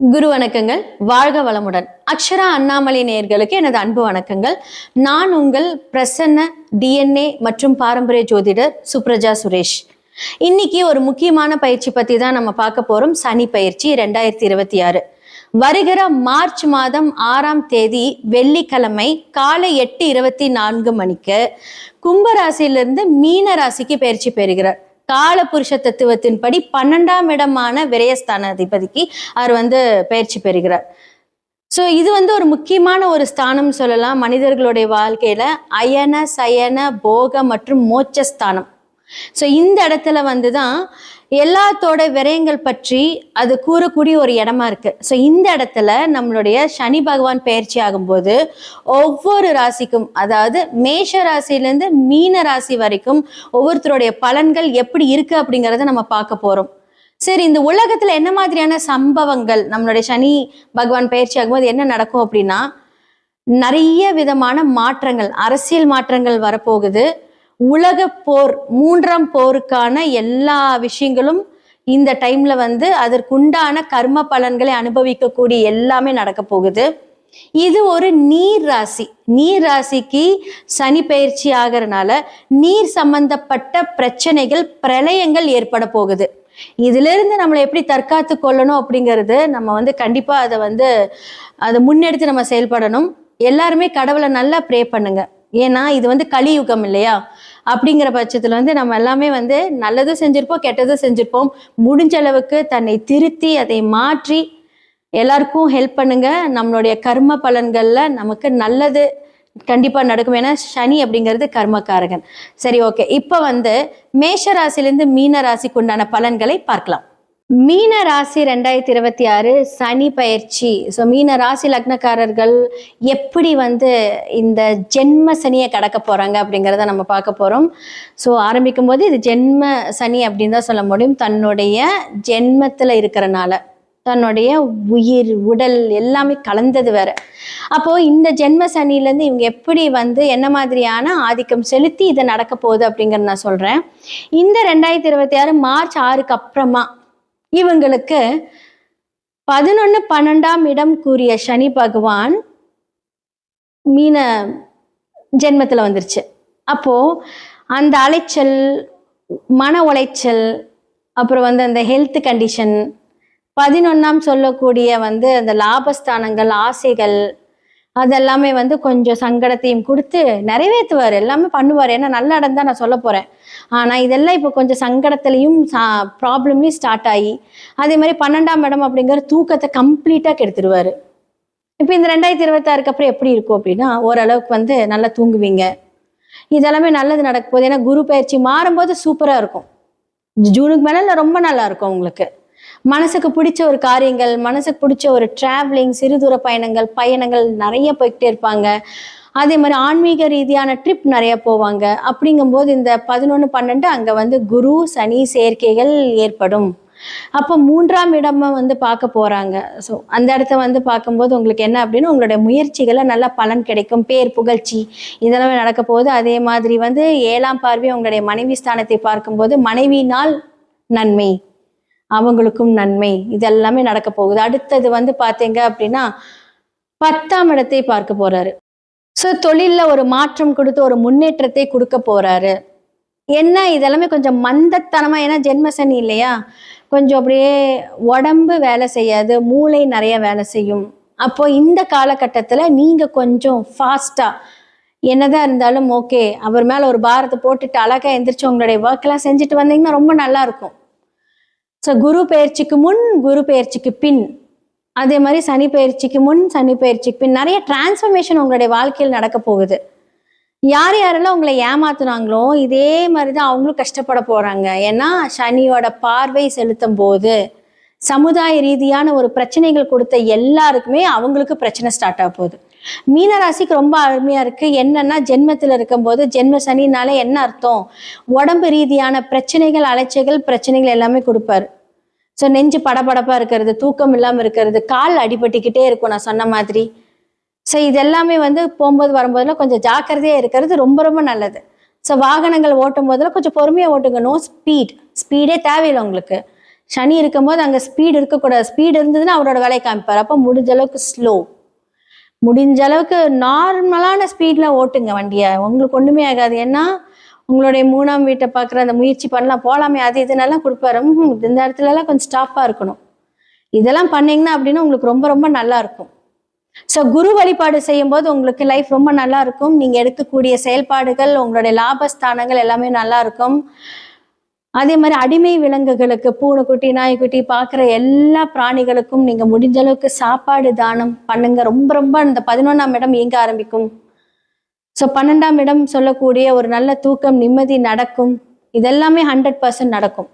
குரு வணக்கங்கள். வாழ்க வளமுடன். அக்ஷரா அண்ணாமலை நேயர்களுக்கு எனது அன்பு வணக்கங்கள். நான் உங்கள் பிரசன்ன டிஎன்ஏ மற்றும் பாரம்பரிய ஜோதிடர் சுப்ரஜா சுரேஷ். இன்னைக்கு ஒரு முக்கியமான பயிற்சி பத்தி தான் நம்ம பார்க்க போறோம். சனி பயிற்சி 2026 வருகிற மார்ச் மாதம் 6ஆம் தேதி வெள்ளிக்கிழமை காலை 8:24 மணிக்கு கும்பராசியிலிருந்து மீன ராசிக்கு பயிற்சி பெறுகிறார். கால புருஷ தத்துவத்தின்படி 12ஆம் இடமான விரயஸ்தான அதிபதிக்கு அவர் பயிற்சி பெறுகிறார். ஸோ இது ஒரு முக்கியமான ஒரு ஸ்தானம் சொல்லலாம். மனிதர்களுடைய வாழ்க்கையில அயன சயன போக மற்றும் மோட்சஸ்தானம். ஸோ இந்த இடத்துல தான் எல்லாத்தோட விரயங்கள் பற்றி அது கூறக்கூடிய ஒரு இடமா இருக்கு. ஸோ இந்த இடத்துல நம்மளுடைய சனி பகவான் பயிற்சி ஆகும்போது ஒவ்வொரு ராசிக்கும், அதாவது மேஷ ராசியிலேருந்து மீன ராசி வரைக்கும் ஒவ்வொருத்தருடைய பலன்கள் எப்படி இருக்கு அப்படிங்கிறத நம்ம பார்க்க போறோம். சரி, இந்த உலகத்துல என்ன மாதிரியான சம்பவங்கள் நம்மளுடைய சனி பகவான் பயிற்சி ஆகும்போது என்ன நடக்கும் அப்படின்னா, நிறைய விதமான மாற்றங்கள், அரசியல் மாற்றங்கள் வரப்போகுது. உலக போர், 3ஆம் போருக்கான எல்லா விஷயங்களும் இந்த டைம்ல அதற்குண்டான கர்ம பலன்களை அனுபவிக்கக்கூடிய எல்லாமே நடக்க போகுது. இது ஒரு நீர் ராசி. நீர் ராசிக்கு சனி பயிற்சி ஆகிறதுனால நீர் சம்பந்தப்பட்ட பிரச்சனைகள், பிரளயங்கள் ஏற்பட போகுது. இதுல இருந்து நம்மளை எப்படி தற்காத்து கொள்ளணும் அப்படிங்கிறது நம்ம கண்டிப்பா அதை முன்னெடுத்து நம்ம செயல்படணும். எல்லாருமே கடவுளை நல்லா ப்ரே பண்ணுங்க. ஏன்னா இது கலியுகம் இல்லையா? அப்படிங்கிற பட்சத்துல நம்ம எல்லாமே நல்லதும் செஞ்சிருப்போம், கெட்டதும் செஞ்சிருப்போம். முடிஞ்ச அளவுக்கு தன்னை திருத்தி அதை மாற்றி எல்லாருக்கும் ஹெல்ப் பண்ணுங்க. நம்மளுடைய கர்ம பலன்கள்ல நமக்கு நல்லது கண்டிப்பா நடக்கும். ஏன்னா சனி அப்படிங்கிறது கர்மக்காரகன். சரி, ஓகே. இப்ப மேஷ ராசிலிருந்து மீன ராசிக்கு உண்டான பலன்களை பார்க்கலாம். மீன ராசி 2026 சனி பயிற்சி. ஸோ மீன ராசி லக்னக்காரர்கள் எப்படி இந்த ஜென்ம சனியை கடக்க போறாங்க அப்படிங்கிறத நம்ம பார்க்க போறோம். ஸோ ஆரம்பிக்கும் போது இது ஜென்ம சனி அப்படின்னு தான் சொல்ல முடியும். தன்னுடைய ஜென்மத்துல இருக்கிறனால தன்னுடைய உயிர் உடல் எல்லாமே கலந்தது வேற. அப்போ இந்த ஜென்ம சனிலேருந்து இவங்க எப்படி என்ன மாதிரியான ஆதிக்கம் செலுத்தி இதை நடக்க போகுது அப்படிங்கிறத நான் சொல்றேன். இந்த 2026 மார்ச் 6க்கு அப்புறமா இவங்களுக்கு 11, 12ஆம் இடம் கூறிய சனி பகவான் மீன ஜென்மத்துல வந்துருச்சு. அப்போ அந்த அலைச்சல், மன உளைச்சல், அப்புறம் அந்த ஹெல்த் கண்டிஷன், 11ஆம் சொல்லக்கூடிய அந்த லாபஸ்தானங்கள், ஆசைகள், அதெல்லாமே கொஞ்சம் சங்கடத்தையும் கொடுத்து நிறைவேற்றுவார், எல்லாமே பண்ணுவார். ஏன்னா நல்ல இடம் தான் நான் சொல்ல போறேன். ஆனா இதெல்லாம் இப்போ கொஞ்சம் சங்கடத்திலையும் ப்ராப்ளம்லையும் ஸ்டார்ட் ஆகி, அதே மாதிரி 12ஆம் இடம் அப்படிங்கிற தூக்கத்தை கம்ப்ளீட்டா கெடுத்துருவாரு. இப்போ இந்த 2026க்கு அப்புறம் எப்படி இருக்கும் அப்படின்னா, ஓரளவுக்கு நல்லா தூங்குவீங்க. இதெல்லாமே நல்லது நடக்க போகுது. ஏன்னா குரு பயிற்சி மாறும்போது சூப்பரா இருக்கும். ஜூனுக்கு மேல ரொம்ப நல்லா இருக்கும். உங்களுக்கு மனசுக்கு பிடிச்ச ஒரு காரியங்கள், மனசுக்கு பிடிச்ச ஒரு டிராவலிங், சிறுதூர பயணங்கள் நிறைய போய்கிட்டே இருப்பாங்க. அதே மாதிரி ஆன்மீக ரீதியான ட்ரிப் நிறைய போவாங்க. அப்படிங்கும்போது இந்த 11, 12 அங்க குரு சனி சேர்க்கைகள் ஏற்படும். அப்போ 3ஆம் இடமா பார்க்க போறாங்க. ஸோ அந்த இடத்த பார்க்கும்போது உங்களுக்கு என்ன அப்படின்னா, உங்களுடைய முயற்சிகளை நல்ல பலன் கிடைக்கும், பேர் புகழ்ச்சி இதெல்லாமே நடக்க போகுது. அதே மாதிரி 7ஆம் பார்வை உங்களுடைய மனைவி ஸ்தானத்தை பார்க்கும்போது மனைவினால் நன்மை, அவங்களுக்கும் நன்மை, இதெல்லாமே நடக்க போகுது. அடுத்தது பார்த்தீங்க அப்படின்னா 10ஆம் இடத்தை பார்க்க போறாரு. ஸோ தொழில்ல ஒரு மாற்றம் கொடுத்து ஒரு முன்னேற்றத்தை கொடுக்க போறாரு. என்ன இதெல்லாமே கொஞ்சம் மந்தத்தனமா, ஏன்னா ஜென்மசனி இல்லையா, கொஞ்சம் அப்படியே உடம்பு வேலை செய்யாது, மூளை நிறைய வேலை செய்யும். அப்போ இந்த காலகட்டத்துல நீங்க கொஞ்சம் ஃபாஸ்டா என்னதான் இருந்தாலும் ஓகே, அவர் மேல ஒரு பாரத்தை போட்டுட்டு அழகா எந்திரிச்சு உங்களுடைய ஒர்க் எல்லாம் செஞ்சுட்டு வந்தீங்கன்னா ரொம்ப நல்லா இருக்கும். ஸோ குரு பயிற்சிக்கு முன், குரு பயிற்சிக்கு பின், அதே மாதிரி சனி பயிற்சிக்கு முன், சனி பயிற்சிக்கு பின் நிறைய டிரான்ஸ்ஃபர்மேஷன் உங்களுடைய வாழ்க்கையில் நடக்க போகுது. யாரெல்லாம் உங்களை ஏமாத்துனாங்களோ இதே மாதிரிதான் அவங்களும் கஷ்டப்பட போறாங்க. ஏன்னா சனியோட பார்வை செலுத்தும் போது சமுதாய ரீதியான ஒரு பிரச்சனைகள் கொடுத்த எல்லாருக்குமே அவங்களுக்கு பிரச்சனை ஸ்டார்ட் ஆக போகுது. மீனராசிக்கு ரொம்ப அருமையா இருக்கு. என்னன்னா ஜென்மத்துல இருக்கும்போது, ஜென்ம சனினாலே என்ன அர்த்தம், உடம்பு ரீதியான பிரச்சனைகள், அலைச்சைகள், பிரச்சனைகள் எல்லாமே கொடுப்பாரு. ஸோ நெஞ்சு படபடப்பா இருக்கிறது, தூக்கம் இல்லாம இருக்கிறது, கால் அடிபட்டுக்கிட்டே இருக்கும் நான் சொன்ன மாதிரி. ஸோ இதெல்லாமே போகும்போது வரும்போதெல்லாம் கொஞ்சம் ஜாக்கிரதையா இருக்கிறது ரொம்ப ரொம்ப நல்லது. ஸோ வாகனங்கள் ஓட்டும் போதெல்லாம் கொஞ்சம் பொறுமையா ஓட்டுங்க. நோ ஸ்பீடே தேவையில்லை உங்களுக்கு. சனி இருக்கும்போது அங்கே ஸ்பீடு இருக்கக்கூடாது. ஸ்பீடு இருந்ததுன்னா அவரோட வேலையை காமிப்பார். அப்போ முடிஞ்ச அளவுக்கு ஸ்லோ, முடிஞ்ச அளவுக்கு நார்மலான ஸ்பீடில் ஓட்டுங்க வண்டியை. உங்களுக்கு ஒன்றுமே ஆகாது. ஏன்னா உங்களுடைய 3ஆம் வீட்டை பார்க்குற அந்த முயற்சி பண்ணலாம், போகலாமே, அது இதனெல்லாம் கொடுப்பாரு. இந்த இடத்துலலாம் கொஞ்சம் ஸ்டாப்பாக இருக்கணும். இதெல்லாம் பண்ணீங்கன்னா அப்படின்னா உங்களுக்கு ரொம்ப ரொம்ப நல்லா இருக்கும். ஸோ குரு வழிபாடு செய்யும் போது உங்களுக்கு லைஃப் ரொம்ப நல்லா இருக்கும். நீங்கள் எடுக்கக்கூடிய செயல்பாடுகள், உங்களுடைய லாபஸ்தானங்கள் எல்லாமே நல்லா இருக்கும். அதே மாதிரி அடிமை விலங்குகளுக்கு, பூனைக்குட்டி, நாய்க்குட்டி, பார்க்குற எல்லா பிராணிகளுக்கும் நீங்கள் முடிஞ்ச அளவுக்கு சாப்பாடு தானம் பண்ணுங்க. ரொம்ப ரொம்ப இந்த 11ஆம் இடம் இயங்க ஆரம்பிக்கும். ஸோ 12ஆம் இடம் சொல்லக்கூடிய ஒரு நல்ல தூக்கம், நிம்மதி நடக்கும். இதெல்லாமே 100% நடக்கும்.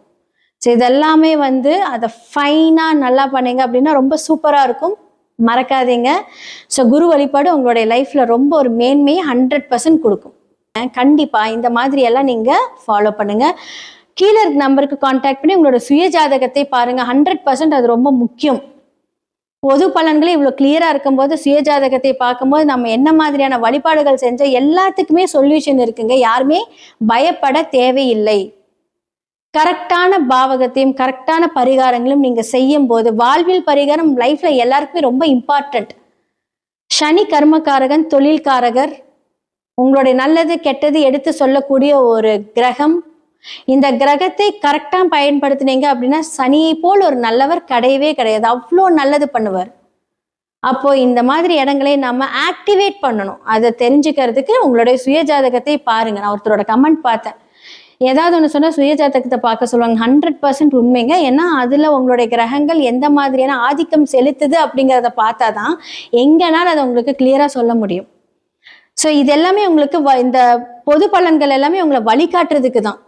ஸோ இதெல்லாமே அதை ஃபைனாக நல்லா பண்ணீங்க அப்படின்னா ரொம்ப சூப்பராக இருக்கும். மறக்காதீங்க. ஸோ குரு வழிபாடு உங்களுடைய லைஃப்பில் ரொம்ப ஒரு மேன்மையை 100% கொடுக்கும். கண்டிப்பாக இந்த மாதிரி எல்லாம் நீங்கள் ஃபாலோ பண்ணுங்கள். கீழே இருக்க நம்பருக்கு கான்டாக்ட் பண்ணி உங்களோட சுய ஜாதகத்தை பாருங்கள். 100% அது ரொம்ப முக்கியம். பொது பலன்களே இவ்வளோ கிளியராக இருக்கும்போது சுய ஜாதகத்தை பார்க்கும்போது நம்ம என்ன மாதிரியான வழிபாடுகள் செஞ்ச எல்லாத்துக்குமே சொல்யூஷன் இருக்குங்க. யாருமே பயப்பட தேவையில்லை. கரெக்டான பாவகத்தையும் கரெக்டான பரிகாரங்களும் நீங்கள் செய்யும் போது வாழ்வில் பரிகாரம் லைஃப்பில் எல்லாருக்குமே ரொம்ப இம்பார்ட்டண்ட். சனி கர்மகாரகன், தொழில்காரகர், உங்களுடைய நல்லது கெட்டது எடுத்து சொல்லக்கூடிய ஒரு கிரகம். இந்த கிரகத்தை கரெக்டாக பயன்படுத்தினீங்க அப்படின்னா சனியை போல் ஒரு நல்லவர் கிடையவே கிடையாது. அவ்வளோ நல்லது பண்ணுவார். அப்போ இந்த மாதிரி இடங்களை நம்ம ஆக்டிவேட் பண்ணணும். அதை தெரிஞ்சுக்கிறதுக்கு உங்களுடைய சுய ஜாதகத்தை பாருங்க. நான் ஒருத்தரோட கமெண்ட் பார்த்தேன், ஏதாவது ஒன்று சொன்னால் சுய ஜாதகத்தை பார்க்க சொல்லுவாங்க. 100% உண்மைங்க. ஏன்னா அதில் உங்களுடைய கிரகங்கள் எந்த மாதிரியான ஆதிக்கம் செலுத்துது அப்படிங்கிறத பார்த்தா தான் எங்கேனாலும் அதை உங்களுக்கு கிளியராக சொல்ல முடியும். ஸோ இது எல்லாமே உங்களுக்கு இந்த பொது பலன்கள் எல்லாமே உங்களை வழிகாட்டுறதுக்கு தான்.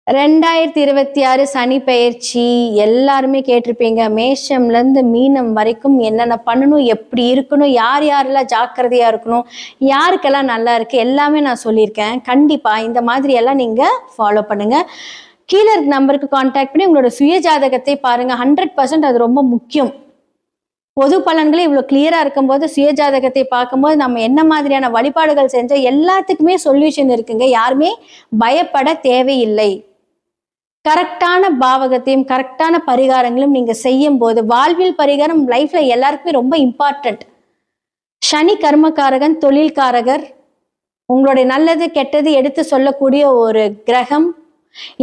2026 சனி பெயர்ச்சி எல்லாருமே கேட்டிருப்பீங்க. மேஷம்லேருந்து மீனம் வரைக்கும் என்னென்ன பண்ணணும், எப்படி இருக்கணும், யார் யாரெல்லாம் ஜாக்கிரதையாக இருக்கணும், யாருக்கெல்லாம் நல்லா இருக்குது, எல்லாமே நான் சொல்லியிருக்கேன். கண்டிப்பாக இந்த மாதிரி எல்லாம் நீங்கள் ஃபாலோ பண்ணுங்கள். கீழே இருக்க நம்பருக்கு கான்டாக்ட் பண்ணி உங்களோட சுய ஜாதகத்தை பாருங்கள். 100% அது ரொம்ப முக்கியம். பொது பலன்களே இவ்வளோ கிளியராக இருக்கும்போது சுய ஜாதகத்தை பார்க்கும்போது நம்ம என்ன மாதிரியான வழிபாடுகள் செஞ்ச எல்லாத்துக்குமே சொல்யூஷன் இருக்குங்க. யாருமே பயப்பட தேவையில்லை. கரெக்டான பாவகத்தையும் கரெக்டான பரிகாரங்களும் நீங்கள் செய்யும் போது வாழ்வில் பரிகாரம் லைஃப்பில் எல்லாருக்குமே ரொம்ப இம்பார்ட்டண்ட். சனி கர்மகாரகன், தொழில்காரகர், உங்களுடைய நல்லது கெட்டது எடுத்து சொல்லக்கூடிய ஒரு கிரகம்.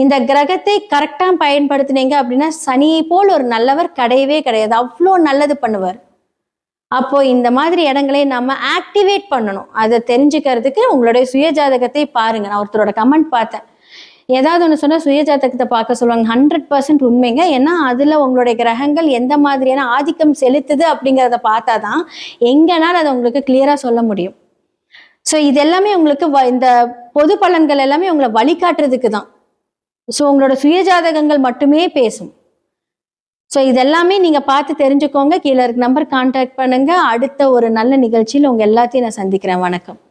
இந்த கிரகத்தை கரெக்டாக பயன்படுத்தினீங்க அப்படின்னா சனியை போல் ஒரு நல்லவர் கிடையவே கிடையாது. அவ்வளோ நல்லது பண்ணுவார். அப்போ இந்த மாதிரி இடங்களை நம்ம ஆக்டிவேட் பண்ணணும். அதை தெரிஞ்சுக்கிறதுக்கு உங்களுடைய சுய ஜாதகத்தை பாருங்க. நான் ஒருத்தரோட கமெண்ட் பார்த்தேன், ஏதாவது ஒன்று சொன்னால் சுய ஜாதகத்தை பார்க்க சொல்லுவாங்க. 100% உண்மைங்க. ஏன்னா அதில் உங்களுடைய கிரகங்கள் எந்த மாதிரியான ஆதிக்கம் செலுத்துது அப்படிங்கிறத பார்த்தா தான் எங்கேனாலும் அதை உங்களுக்கு கிளியராக சொல்ல முடியும். ஸோ இது எல்லாமே உங்களுக்கு இந்த பொது பலன்கள் எல்லாமே உங்களை வழிகாட்டுறதுக்கு தான். ஸோ உங்களோட சுய ஜாதகங்கள் மட்டுமே பேசும். ஸோ இதெல்லாமே நீங்கள் பார்த்து தெரிஞ்சுக்கோங்க. கீழே இருக்க நம்பர் கான்டாக்ட் பண்ணுங்க. அடுத்த ஒரு நல்ல நிகழ்ச்சியில் உங்கள் எல்லாத்தையும் நான் சந்திக்கிறேன். வணக்கம்.